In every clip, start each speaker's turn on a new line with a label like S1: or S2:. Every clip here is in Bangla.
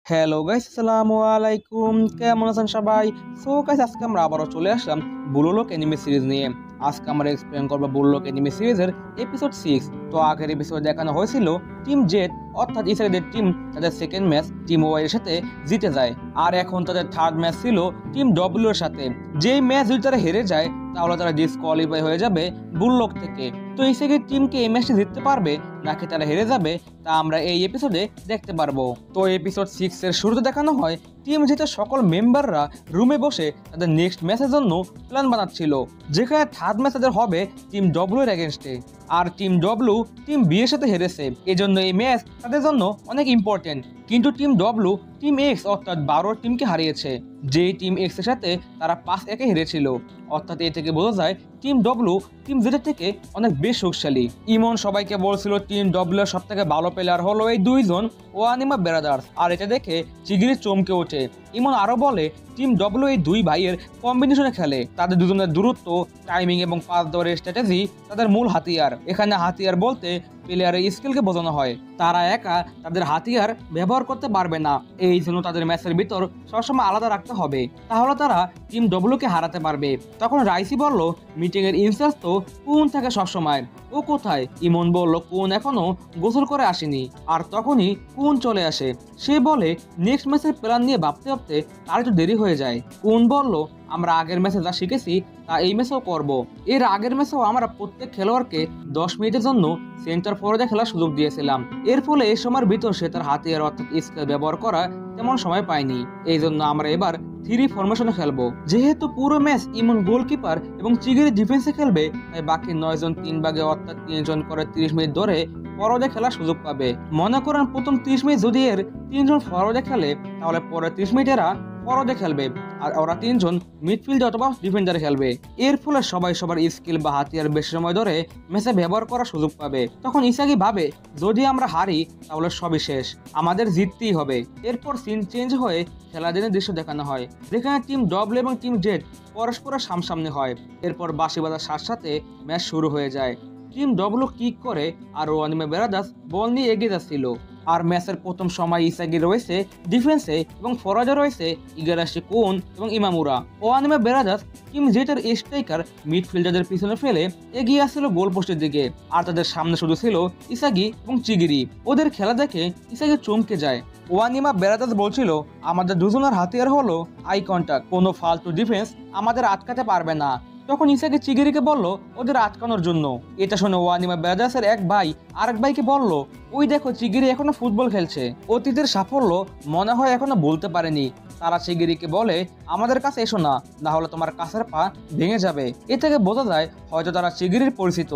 S1: হ্যালো গাইস, আসসালামু আলাইকুম। কেমন আছেন সবাই? সো গাইস, আজকে আমরা আবারও চলে আসলাম বুলোলক অ্যানিমে সিরিজ নিয়ে। আজকে আমরা এক্সপ্লেন করবো বুলোলক অ্যানিমে সিরিজের এপিসোড 6। তো আগের এপিসোডে দেখানো হয়েছিল টিম জেড অর্থাৎ ইসরায়েলের টিম তাদের সেকেন্ড ম্যাচ টিম ওয়াই এর সাথে জিতে যায়, আর এখন তাদের থার্ড ম্যাচ ছিল টিম ডব্লিউ এর সাথে। যেই ম্যাচ যদি তারা হেরে যায় তাহলে তারা ডিসকোয়ালিফাই হয়ে যাবে বুলোলক থেকে। তো ইসরায়েলের টিমকে এই ম্যাচটি জিততে পারবে নাকি তারা হেরে যাবে তা আমরা এই এপিসোডে দেখতে পারবো। তো এপিসোড 6 এর শুরুতে দেখানো হয় টিম জেটের সকল মেম্বাররা রুমে বসে তাদের নেক্সট ম্যাচের জন্য প্ল্যান বানাচ্ছিল, যেখানে থার্ড ম্যাচ তাদের হবে টিম ডব্লিউ এর এগেনস্টে। আর টিম ডব্লিউ টিম বি এর সাথে হেরেছে, এজন্য এই ম্যাচ তাদের জন্য অনেক ইম্পর্টেন্ট। কিন্তু টিম ডব্লিউ টিম এক্স অর্থাৎ 12 টিমকে হারিয়েছে, যেই টিম এক্স এর সাথে তারা 5-1 হেরেছিল। অর্থাৎ এ থেকে বোঝা যায় টিম ডব্লিউ টিম জেড থেকে অনেক বেশ শক্তিশালী। ইমন সবাইকে বলছিল টিম ডব্লিউ এর সব থেকে ভালো প্লেয়ার হলো এই দুইজন ওয়ানিমা ব্রাদার্স, আর এটা দেখে চিগিরি চমকে ওঠে। ইমন আরো বলে টিম ডব্লিউ এই দুই ভাইয়ের কম্বিনেশনে খেলে, তাদের দুজনের দূরত্ব, টাইমিং এবং পাস দেওয়ার স্ট্র্যাটেজি তাদের মূল হাতিয়ার। এখানে হাতিয়ার বলতে প্লেয়ারের স্কিলকে বোঝানো হয়। তারা একা তাদের হাতিয়ার ব্যবহার করতে পারবে না, এই জন্য তাদের ম্যাচের ভিতর সবসময় আলাদা রাখতে হবে, তাহলে তারা টিম ডব্লিউকে হারাতে পারবে। তখন রাইসি বলল মিটিং এর ইনচার্জ তো কোন থাকে সবসময়, ও কোথায়? ইমন বলল কোন এখনো গোসল করে আসেনি। আর তখনই কোন চলে আসে, সে বলে নেক্সট ম্যাচের প্ল্যান নিয়ে ভাবতে ভাবতে তার একটু দেরি হয়ে যায়। কোন বলল আমরা আগের ম্যাচে যা শিখেছি তা এই ম্যাচেও করব। এর আগের ম্যাচেও আমরা প্রত্যেক খেলোয়াড়কে 10 মিনিটের জন্য সেন্টার ফরওয়ার্ডে খেলার সুযোগ দিয়েছিলাম, এর ফলে এই সময়ের ভিতর সে তার হাতিয়ার অর্থাৎ স্কিল ব্যবহার করা তেমন সময় পায়নি। এই জন্য আমরা এবার 3 ফরমেশনে খেলবো। যেহেতু পুরো ম্যাচ ইমন গোলকিপার এবং চিগিরি ডিফেন্সে খেলবে, তাই বাকি 9 জন 3 ভাগে অর্থাৎ 3 জন করে 30 মিনিট ধরে ফরওয়ার্ডে খেলার সুযোগ পাবে। মনে করেন প্রথম 30 মিনিট যদি এর 3 জন ফরওয়ার্ডে খেলে, তাহলে পরের 30 মিনিট এরা ফরওয়ার্ডে খেলবে, আর ওরা 3 জন মিডফিল্ডে অথবা ডিফেন্ডারে খেলবে। এর ফলে সবাই সবার স্কিল বা হাতিয়ার বেশি সময় ধরে ম্যাচে ব্যবহার করার সুযোগ পাবে। তখন ইসাগি ভাবে যদি আমরা হারি তাহলে সবই শেষ, আমাদের জিততেই হবে। এরপর সিন চেঞ্জ হয়ে খেলাদিনের দৃশ্য দেখানো হয়, যেখানে টিম ডব্লিউ এবং টিম জেড পরস্পরের সামসামনি হয়। এরপর বাঁশি বাজার সাথে সাথে ম্যাচ শুরু হয়ে যায়। টিম ডব্লিউ কিক করে আর ওয়ানিমা ব্রাদার্স বল নিয়ে এগিয়ে যাচ্ছিল। আর ম্যাচের প্রথম সময় ইসাগি রয়েছে ডিফেন্সে এবং ফরাজে রয়েছে ইগারাশি কোন এবং ইমামুরা। ওয়ানিমা ব্রাদার্স টিম জেটের স্ট্রাইকার মিডফিল্ডারদের পিছনে ফেলে এগিয়ে আসছিল গোল পোস্টের দিকে, আর তাদের সামনে শুধু ছিল ইসাগি এবং চিগিরি। ওদের খেলা দেখে ইসাগি চমকে যায়। ওয়ানিমা ব্রাদার্স বলছিল আমাদের দুজনের হাতিয়ার হলো আই কন্টাক্ট, কোনো ফালতু ডিফেন্স আমাদের আটকাতে পারবে না। তখন ইসাকি চিগিরিকে বলল ওদের আটকানোর জন্য। এটা শুনে ওয়ানিমা ব্রাদার্সের এক ভাই আরেক ভাইকে বলল ওই দেখো চিগিরি এখনো ফুটবল খেলছে, অতীতের সাফল্য মনে হয় এখনো বলতে পারেনি। তারা চিগিরিকে বলে আমাদের কাছে এসো না, না হলে তোমার কাছের পা ভেঙে যাবে। এ থেকে বোঝা যায় হয়তো তারা চিগিরির পরিচিত,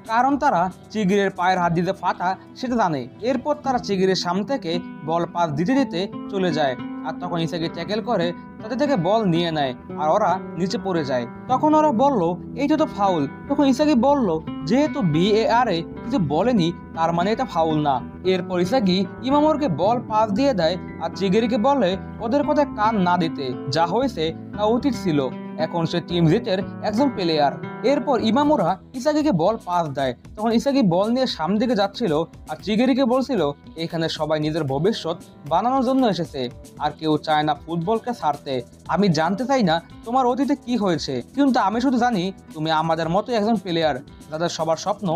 S1: কারণ তারা চিগিরের পায়ের হাত দিতে ফাটা সেটা জানে। এরপর তারা চিগিরের সামনে থেকে বল পাস দিতে দিতে চলে যায়, আর তখন ইসাকি ট্যাকেল করে তাদের থেকে বল নিয়ে নেয়, আর ওরা নিচে পড়ে যায়। তখন ওরা বলল এইটা তো ফাউল। তখন ইসাকি বলল যেহেতু VAR কিছু বলেনি তার মানে এটা ফাউল না। এরপর ইসাকি ইমামুরকে বল পাস দিয়ে দেয়, আর চিগিরিকে বলে ওদের কথায় কান না দিতে, যা হয়েছে তা অতীত ছিল, এখন সে টিম জেটের একজন প্লেয়ার। এরপর ইমামুরা ইসাকিকে বল পাস দেয়। তখন ইসাকি বল নিয়ে সামনের দিকে যাচ্ছিল, আর চিগিরিকে বলছিল এখানে সবাই নিজের ভবিষ্যৎ বানানোর জন্য এসেছে, আর কেউ চায় না ফুটবলকে ছাড়তে। আমি জানতে চাই না তোমার অতীতে কি হয়েছে, কিন্তু আমি শুধু জানি তুমি আমাদের মতো একজন প্লেয়ার যাদের সবার স্বপ্ন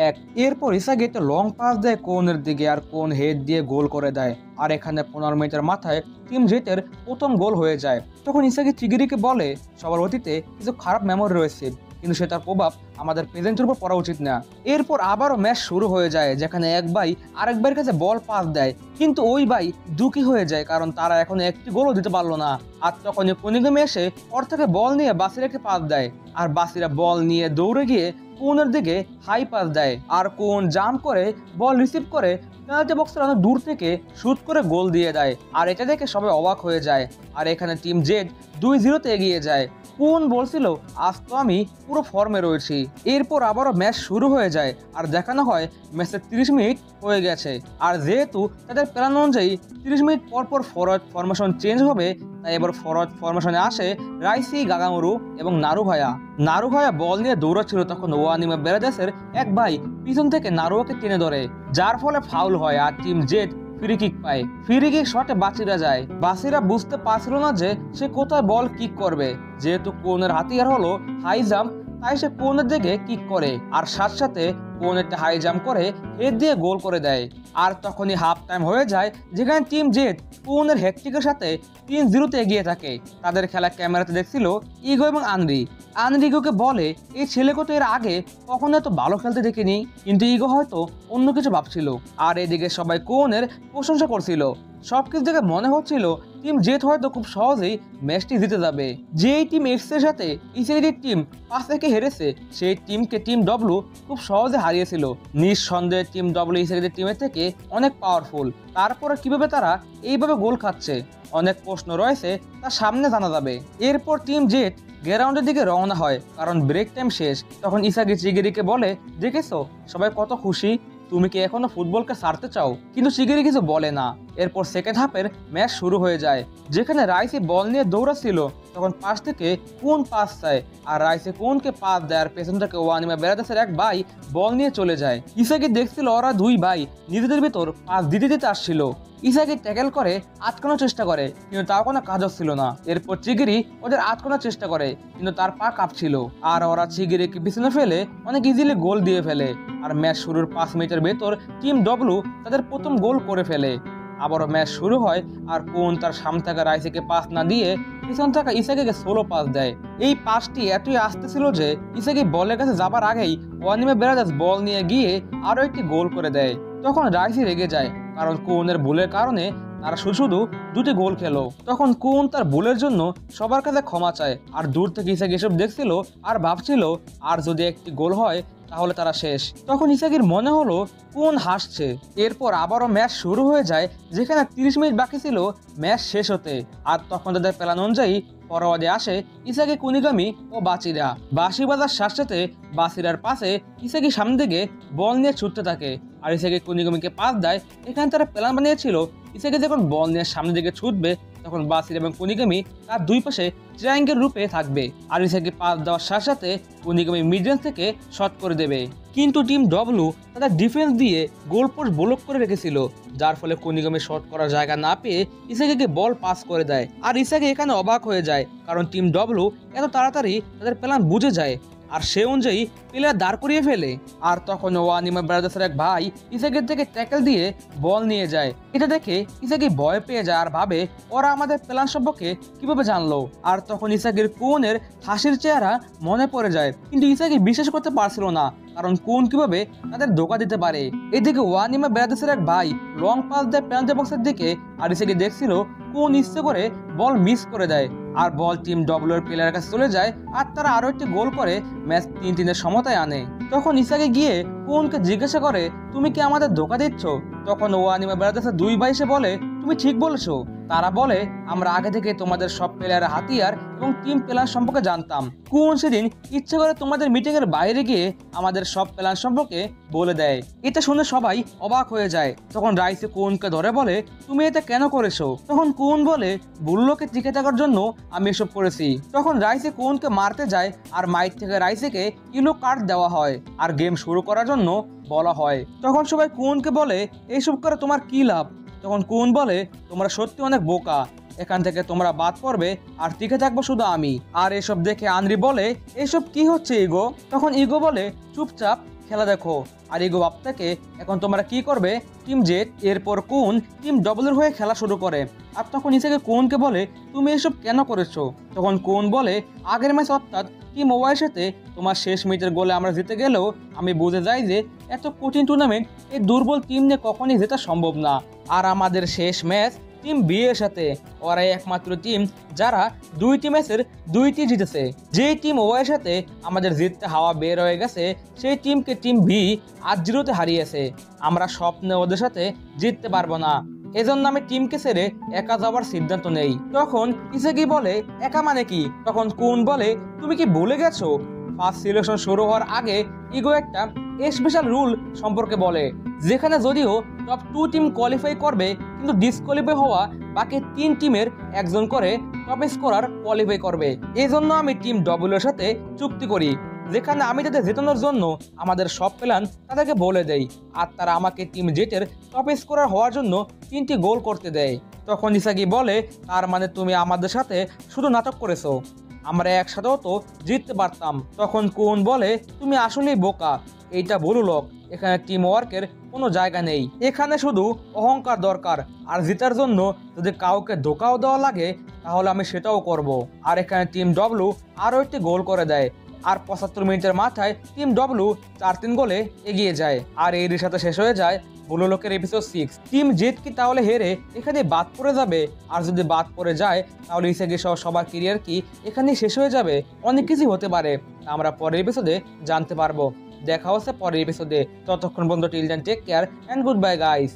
S1: এক। এরপর ইসাকি একটা লং পাস দেয় কোনের দিকে, আর কোন হেড দিয়ে গোল করে দেয়, আর এখানে 15 মিনিটের মাথায় টিম জেটের প্রথম গোল হয়ে যায়। তখন ইসাকি চিগিরিকে বলে সবার অতীতে কিছু খারাপ মেমোরি রয়েছে, কিন্তু সেটার প্রভাব আমাদের প্রেজেন্টের উপর পড়া উচিত না। এরপর আবারও ম্যাচ শুরু হয়ে যায়, যেখানে এক ভাই আরেক ভাইয়ের কাছে বল পাস দেয়, কিন্তু ওই ভাই দুঃখী হয়ে যায় কারণ তারা এখন একটি গোলও দিতে পারলো না। আর তখন কুনিগমে এসে ওর থেকে বল নিয়ে বাসিরাকে পাস দেয়, আর বাসিরা বল নিয়ে দৌড়ে গিয়ে কোনের দিকে হাই পাস দেয়, আর কোন জাম্প করে বল রিসিভ করে পেনাল্টি বক্সের অনেক দূর থেকে শুট করে গোল দিয়ে দেয়। আর এটা দেখে সবাই অবাক হয়ে যায়, আর এখানে টিম জেড 2-0 এগিয়ে যায়। কোন বলছিল আজ তো আমি পুরো ফর্মে রয়েছি। এরপর আবারও ম্যাচ শুরু হয়ে যায়, আর দেখানো হয় ম্যাচের 30 মিনিট হয়ে গেছে, আর যেহেতু তাদের প্ল্যান অনুযায়ী 30 মিনিট পর পর ফরওয়ার্ড ফরমেশন চেঞ্জ হবে, তাই এবার ফরওয়ার্ড ফরমেশনে আসে রাইসি, গাগামুরু এবং নারুভায়া। নারুভায়া বল নিয়ে দৌড়াচ্ছিল, তখন ওয়ানিমা ব্রাদার্সের এক ভাই পিছন থেকে নারুয়াকে টেনে ধরে, যার ফলে ফাউল হয়, আর টিম জেড ফ্রি কিক পায়। ফ্রি কিক শটে বাচিরা যায়। বাসিরা বুঝতে পারছিল না যে সে কোথায় বল কিক করবে। যেহেতু কোনের হাতিয়ার হলো হাই জাম্প, তাই সে কোনের দিকে কিক করে আর সাথে সাথে কোনেরটা হাই জাম্প করে হেড দিয়ে গোল করে দেয়। আর তখনই হাফ টাইম হয়ে যায়, যেখানে টিম জেড কোনের হ্যাটট্রিকের সাথে 3-0 এগিয়ে থাকে। তাদের খেলা ক্যামেরাতে দেখছিল ইগো এবং আনরি। আনরিগোকে বলে এই ছেলেকে তো এর আগে কখনো এত ভালো খেলতে দেখিনি, কিন্তু ইগো হয়তো অন্য কিছু ভাবছিল। আর এদিকে সবাই কোনের প্রশংসা করছিল। সবকিছু দেখে মনে হচ্ছিল টিম জেড হয়তো খুব সহজেই ম্যাচটি জিতে যাবে। যেই টিম এক্স এর সাথে ইসিআইডির টিম 5-1 হেরেছে, সেই টিমকে টিম ডব্লু খুব সহজে হারিয়েছিল। নিঃসন্দেহে টিম ডব্লু ইসিআইডির টিমের থেকে অনেক পাওয়ারফুল। তারপরে কিভাবে তারা এইভাবে গোল খাচ্ছে, অনেক প্রশ্ন রয়েছে, তার সামনে জানা যাবে। এরপর টিম জেড গ্রাউন্ডের দিকে রওনা হয়, কারণ ব্রেক টাইম শেষ। তখন ইসাগি চিগিরিকে বলে, দেখেছো সবাই কত খুশি, তুমি কি এখনো ফুটবলকে ছাড়তে চাও? কিন্তু চিগিরি কিছু বলে না। এরপর সেকেন্ড হাফের ম্যাচ শুরু হয়ে যায়, যেখানে রাইসি বল নিয়ে দৌড়াচ্ছিল। তখন পাশ থেকে কোন পাস চায়, আর রাইসি কোনকে পাস দেয়, আর পেছন থেকে ওয়ানিমা বেরাদাসের এক ভাই বল নিয়ে চলে যায়। ইসাগি দেখছিল ওরা দুই ভাই নিজেদের ভিতর পাস দিতে দিতে আসছিল। ইসাগি ট্যাকেল করে আটকানোর চেষ্টা করে, কিন্তু তাও কোনো কাজ হচ্ছিল না। এরপর চিগিরি ওদের আটকানোর চেষ্টা করে, কিন্তু তার পা কাঁপছিল। আর ওরা চিগিরিকে পিছনে ফেলে অনেক ইজিলি গোল দিয়ে ফেলে। আর ম্যাচ শুরুর 5 মিনিটের ভেতর টিম ডব্লু তাদের প্রথম গোল করে ফেলে। আবারও ম্যাচ শুরু হয়, আর কোন তার সামনে থাকা রাইসিকে পাস না দিয়ে পিছন থাকা ইসাগিকে সোলো পাস দেয়। এই পাসটি এতই আসতে ছিল যে ইসাগি বলের কাছে যাবার আগেই ওয়ানিমা বেরাদাস বল নিয়ে গিয়ে আরো একটি গোল করে দেয়। তখন রাইসি রেগে যায়, কারণ কোনের ভুলের কারণে তারা শুধু দুটি গোল খেলো। তখন কোন তার ভুলের জন্য সবার কাছে ক্ষমা চায়। আর দূর থেকে ইসাগি এসব দেখছিল আর ভাবছিল আর যদি একটি গোল হয় তাহলে তারা শেষ। তখন ইসাগির মনে হলো কোন হাসছে। এরপর আবারও ম্যাচ শুরু হয়ে যায়, যেখানে 30 মিনিট বাকি ছিল ম্যাচ শেষ হতে। আর তখন তাদের প্ল্যান অনুযায়ী ফরওয়ার্ডে আসে ইসাগি, কুনিগামি ও বাচিরা। বাঁশি বাজার সাথে বাসিরার পাশে ইসাগি সামনে দিকে বল নিয়ে ছুটতে থাকে, আর ইসাগি কুনিগামিকে পাস দেয়। এখানে তারা প্ল্যান বানিয়েছিল ইসাগি যখন বল নিয়ে সামনের দিকে ছুটবে, তখন বাসির এবং কুনিগামি তার দুই পাশে ট্রায়াঙ্গেল রূপে থাকবে। আর ইসাগি পাস দেওয়ার সাথে কুনিগামি মিড রেঞ্জ থেকে শট করে দেবে। কিন্তু টিম ডব্লু তাদের ডিফেন্স দিয়ে গোল পোস্ট ব্লক করে রেখেছিল, যার ফলে কুনিগামি শট করার জায়গা না পেয়ে ইসাগিকে বল পাস করে দেয়। আর ইসাগি এখানে অবাক হয়ে যায়, কারণ টিম ডব্লু এত তাড়াতাড়ি তাদের প্ল্যান বুঝে যায় আর সে অনুযায়ী প্লেয়ার দাঁড় করিয়ে ফেলে। আর তখন ওয়ানিমা বেরাদাসের এক ভাই ইসাগির থেকে ট্যাকেল দিয়ে বল নিয়ে যায়। এটা দেখে ইসাগি ভয় পেয়ে যায় আর ভাবে ওরা আমাদের প্ল্যান সম্পর্কে কিভাবে জানলো। আর তখন ইসাগির কোনের হাসির চেহারা মনে পড়ে যায়, কিন্তু ইসাগি বিশ্বাস করতে পারছিল না, কারণ কোন কিভাবে তাদের ধোকা দিতে পারে। এদিকে ওয়ানিমা বেরাদাসের এক ভাই লং পাস দেয় পেনাল্টি বক্সের দিকে, আর ইসাগি দেখছিল কোন ইচ্ছে করে বল মিস করে দেয়। আর বল টিম ডব্লু এর প্লেয়ারের কাছে চলে যায়, আর তারা আরো একটি গোল করে ম্যাচ 3-3 সমতায় আনে। তখন ইসাগি গিয়ে কোনকে জিজ্ঞাসা করে, তুমি কি আমাদের ধোকা দিচ্ছ? তখন ওয়ানিমা বেরাদাসের দুই ভাই এসে বলে, তুমি ঠিক বলেছো। তারা বলে, আমরা আগে থেকে তোমাদের সব প্লেয়ারের হাতিয়ার এবং টিম প্ল্যান সম্পর্কে জানতাম। কোন সেদিন ইচ্ছে করে তোমাদের মিটিং এর বাইরে গিয়ে আমাদের সব প্ল্যান সম্পর্কে বলে দেয়। এটা শুনে সবাই অবাক হয়ে যায়। তখন রাইসি কোনকে ধরে বলে, তুমি এটা কেন করেছো? তখন কোন বলে, বুল্লোকে টিকে থাকার জন্য আমি এসব করেছি। তখন রাইসি কোনকে মারতে যায়, আর মাইক থেকে রাইসিকে ইয়েলো কার্ড দেওয়া হয় আর গেম শুরু করার জন্য বলা হয়। তখন সবাই কোনকে বলে, এইসব করে তোমার কি লাভ? তখন কোন বলে, তোমরা সত্যি অনেক বোকা, এখান থেকে তোমরা বাদ পড়বে আর টিকে থাকবো শুধু আমি। আর এসব দেখে আনরি বলে, এসব কি হচ্ছে ইগো? তখন ইগো বলে, চুপচাপ খেলা দেখো। আর ইগো ভাব থেকে, এখন তোমরা কি করবে? Team Z. এরপর কোন টিম ডব্লুর হয়ে খেলা শুরু করে। আর তখন ইসাগি কোনকে বলে, তুমি এসব কেন করেছো? তখন কোন বলে, আগের ম্যাচ অর্থাৎ টিম ওয়াইয়ের সাথে তোমার শেষ মিনিটের গোলে আমরা জিতে গেলেও আমি বুঝে যাই যে এত কঠিন টুর্নামেন্ট এই দুর্বল টিম নিয়ে কখনই জেতা সম্ভব না। আর আমাদের শেষ ম্যাচ টিম বি এর সাথে, ওরাই একমাত্র টিম যারা 2টি ম্যাচের 2টি জিতেছে। যেই টিম ওয়াইয়ের সাথে আমাদের জিততে হাওয়া বের হয়ে গেছে, সেই টিমকে টিম বি 8-0 হারিয়েছে। আমরা স্বপ্নে ওদের সাথে জিততে পারবো না, এজন্য আমি টিমকে ছেড়ে একা যাওয়ার সিদ্ধান্ত নেই। তখন ইসাগি বলে, একা মানে কি? তখন কোন বলে, তুমি কি ভুলে গেছো ফার্স্ট সিলেকশন শুরু হওয়ার আগে ইগো একটা স্পেশাল রুল সম্পর্কে বলে, যেখানে যদিও টপ 2 টিম কোয়ালিফাই করবে, কিন্তু ডিসকোয়ালিফাই হওয়া বাকি 3 টিমের একজন করে টপ স্কোরার কোয়ালিফাই করবে। এই জন্য আমি টিম ডব্লু এর সাথে চুক্তি করি, যেখানে আমি তাদের জেতানোর জন্য আমাদের সব প্ল্যান তাদেরকে বলে দেই, আর তারা আমাকে টিম জেটের টপ স্কোরার হওয়ার জন্য 3টি গোল করতে দেয়। তখন ইসাগি বলে, তার মানে তুমি আমাদের সাথে শুধু নাটক করেছো, আমরা একসাথেও তো জিততে পারতাম। তখন কুন বলে, তুমি আসলেই বোকা, এইটা ব্লু লক, এখানে টিম ওয়ার্কের কোনো জায়গা নেই, এখানে শুধু অহংকার দরকার, আর জেতার জন্য যদি কাউকে ধোকাও দেওয়া লাগে তাহলে আমি সেটাও করব। আর এখানে টিম ডব্লু আরও একটি গোল করে দেয়, আর 75 মিনিটের মাথায় টিম ডব্লু 4-3 গোলে এগিয়ে যায়। আর এর সাথে শেষ হয়ে যায় ব্লু লকের এপিসোড 6। টিম জেট কি তাহলে হেরে এখানে বাদ পড়ে যাবে? আর যদি বাদ পড়ে যায় তাহলে ইসাগি সহ সবার ক্যারিয়ার কি এখানেই শেষ হয়ে যাবে? অনেক কিছু হতে পারে, তা আমরা পরের এপিসোডে জানতে পারবো। দেখা হচ্ছে পরের এপিসোডে। ততক্ষণ বন্ধু, till then take care and good bye guys.